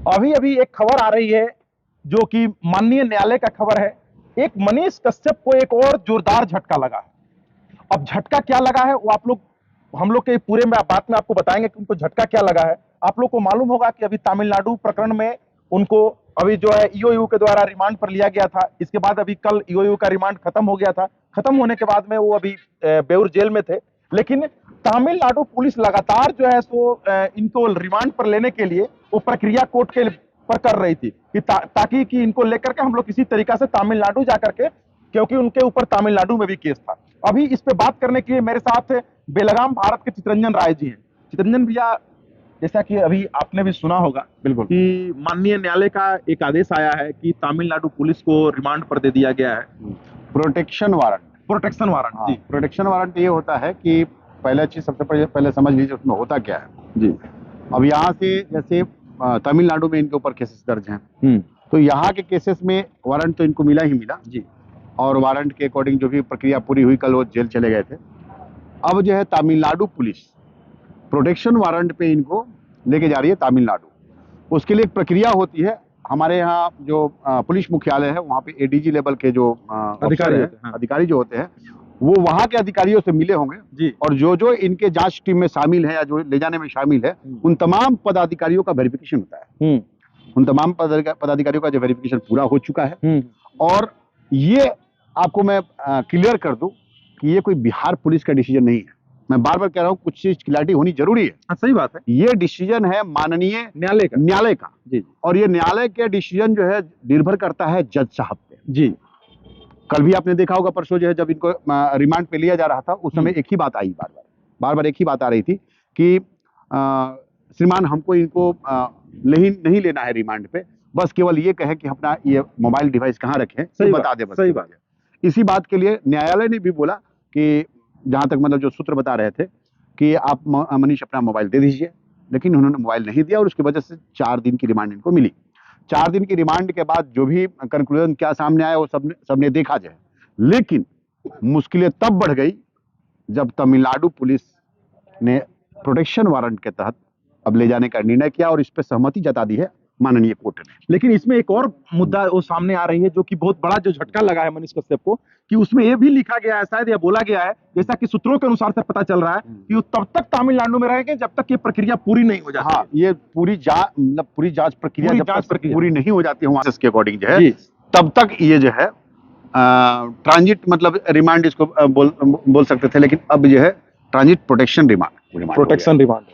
अभी अभी एक खबर आ रही है जो कि माननीय न्यायालय का खबर है। एक मनीष कश्यप को एक और जोरदार झटका लगा है। अब झटका क्या लगा है वो हम लोग के पूरे में बात में आपको बताएंगे कि उनको झटका क्या लगा है। आप लोग को मालूम होगा कि अभी तमिलनाडु प्रकरण में उनको अभी जो है ईओयू के द्वारा रिमांड पर लिया गया था। इसके बाद अभी कल ईओयू का रिमांड खत्म हो गया था। खत्म होने के बाद में वो अभी बेऊर जेल में थे। लेकिन तमिलनाडु पुलिस लगातार जो है सो इनको रिमांड पर लेने के लिए वो प्रक्रिया कोर्ट के पर कर रही थी कि ताकि कि इनको लेकर के हम लोग किसी तरीका से तमिलनाडु जाकर के, क्योंकि उनके ऊपर तमिलनाडु में भी केस था। अभी इस पे बात करने के लिए मेरे साथ बेलगाम भारत के चितरंजन राय जी हैं। चितरंजन भैया, जैसा कि अभी आपने भी सुना होगा बिल्कुल कि माननीय न्यायालय का एक आदेश आया है कि तमिलनाडु पुलिस को रिमांड पर दे दिया गया है। Protection warrant. प्रोटेक्शन वारंट जी। प्रोटेक्शन वारंट ये होता है कि पहले चीज सबसे पहले समझ लीजिए उसमें होता क्या है जी। अब यहाँ से जैसे तमिलनाडु में इनके ऊपर केसेस दर्ज हैं, तो यहाँ के केसेस में वारंट तो इनको मिला ही मिला जी। और वारंट के अकॉर्डिंग जो भी प्रक्रिया पूरी हुई, कल वो जेल चले गए थे। अब जो है तमिलनाडु पुलिस प्रोटेक्शन वारंट पे इनको लेके जा रही है तमिलनाडु। उसके लिए एक प्रक्रिया होती है। हमारे यहाँ जो पुलिस मुख्यालय है वहाँ पे एडीजी लेवल के जो अधिकारी जो होते हैं वो वहाँ के अधिकारियों से मिले होंगे जी। और जो इनके जांच टीम में शामिल है या जो ले जाने में शामिल है उन तमाम पदाधिकारियों का वेरिफिकेशन होता है। उन तमाम पदाधिकारियों का जो वेरिफिकेशन पूरा हो चुका है। और ये आपको मैं क्लियर कर दूं कि ये कोई बिहार पुलिस का डिसीजन नहीं है। मैं बार बार कह रहा हूँ, कुछ चीज क्लैरिटी होनी जरूरी है। सही बात है। ये डिसीजन है माननीय न्यायालय का जी। और ये न्यायालय के डिसीजन जो है निर्भर करता है जज साहब पे जी। कल भी आपने देखा होगा, परसों जो है जब इनको रिमांड पे लिया जा रहा था उस समय एक ही बात आई, बार बार एक ही बात आ रही थी कि श्रीमान हमको इनको नहीं लेना है रिमांड पे, बस केवल ये कहे कि अपना ये मोबाइल डिवाइस कहाँ रखें, सही बता दे। सही बात है। इसी बात के लिए न्यायालय ने भी बोला कि जहां तक मतलब जो सूत्र बता रहे थे कि आप मनीष अपना मोबाइल दे दीजिए, लेकिन उन्होंने मोबाइल नहीं दिया और उसकी वजह से 4 दिन की रिमांड इनको मिली। 4 दिन की रिमांड के बाद जो भी कंक्लूजन क्या सामने आया वो सबने देखा जाए। लेकिन मुश्किलें तब बढ़ गई जब तमिलनाडु पुलिस ने प्रोटेक्शन वारंट के तहत अब ले जाने का निर्णय किया और इस पर सहमति जता दी है माननीय कोर्ट ने। लेकिन इसमें एक और मुद्दा वो सामने आ रही है जो कि बहुत बड़ा जो झटका लगा है मनीष कश्यप को, कि उसमें ये भी लिखा गया है, शायद या बोला गया है, जैसा कि सूत्रों के अनुसार से पता चल रहा है कि वो तब तक तमिलनाडु में रहेंगे जब तक ये प्रक्रिया पूरी नहीं हो जाती। हाँ, ये पूरी जांच प्रक्रिया जब तक पूरी नहीं हो जाती है इसके अकॉर्डिंग जो है तब तक ये जो है ट्रांजिट मतलब रिमांड इसको बोल सकते थे, लेकिन अब जो है ट्रांजिट प्रोटेक्शन रिमांड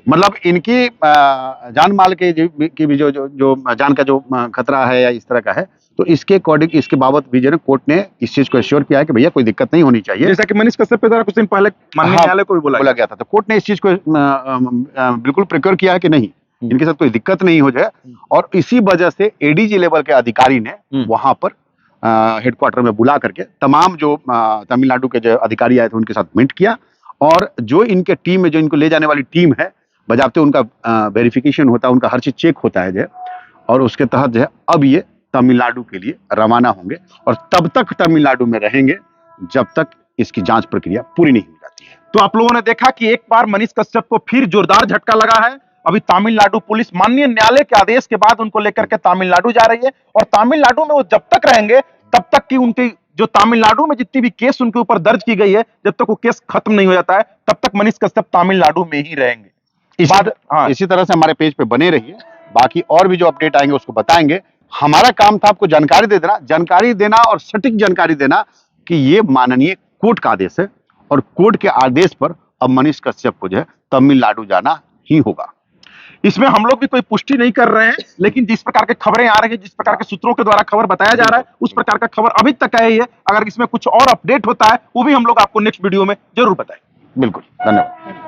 मतलब इनकी जान माल के की भी जो जान का जो खतरा है या इस तरह का है, तो इसके अकॉर्डिंग इसके बाबत भी जो है कोर्ट ने इस चीज को एश्योर किया है कि भैया कोई दिक्कत नहीं होनी चाहिए। जैसा कि मनीष कश्यप के द्वारा कुछ दिन पहले माननीय न्यायालय को भी बोला गया था, तो कोर्ट ने इस चीज को बिल्कुल प्रिक्योर किया है कि नहीं, इनके साथ कोई दिक्कत नहीं हो जाए। और इसी वजह से एडीजी लेवल के अधिकारी ने वहां पर हेडक्वार्टर में बुला करके तमाम जो तमिलनाडु के जो अधिकारी आए थे उनके साथ मीट किया और जो इनके टीम में जो इनको ले जाने वाली टीम है बजाते उनका वेरिफिकेशन होता है, उनका हर चीज चेक होता है जो है, और उसके तहत जो है अब ये तमिलनाडु के लिए रवाना होंगे और तब तक तमिलनाडु में रहेंगे जब तक इसकी जांच प्रक्रिया पूरी नहीं हो जाती है। तो आप लोगों ने देखा कि एक बार मनीष कश्यप को फिर जोरदार झटका लगा है। अभी तमिलनाडु पुलिस माननीय न्यायालय के आदेश के बाद उनको लेकर के तमिलनाडु जा रही है और तमिलनाडु में वो जब तक रहेंगे तब तक की उनकी जो तमिलनाडु में जितनी भी केस उनके ऊपर दर्ज की गई है, जब तक वो केस खत्म नहीं हो जाता है तब तक मनीष कश्यप तमिलनाडु में ही रहेंगे। इसी तरह से हमारे पेज पे बने रहिए, बाकी और भी जो अपडेट आएंगे उसको बताएंगे। हमारा काम था आपको जानकारी देना और सटीक जानकारी देना कि ये माननीय कोर्ट का आदेश है और कोर्ट के आदेश पर अब मनीष कश्यप को जो है तमिलनाडु जाना ही होगा। इसमें हम लोग भी कोई पुष्टि नहीं कर रहे हैं, लेकिन जिस प्रकार के खबरें आ रही है, जिस प्रकार के सूत्रों के द्वारा खबर बताया जा रहा है, उस प्रकार का खबर अभी तक है ही है। अगर इसमें कुछ और अपडेट होता है वो भी हम लोग आपको नेक्स्ट वीडियो में जरूर बताएंगे। बिल्कुल, धन्यवाद।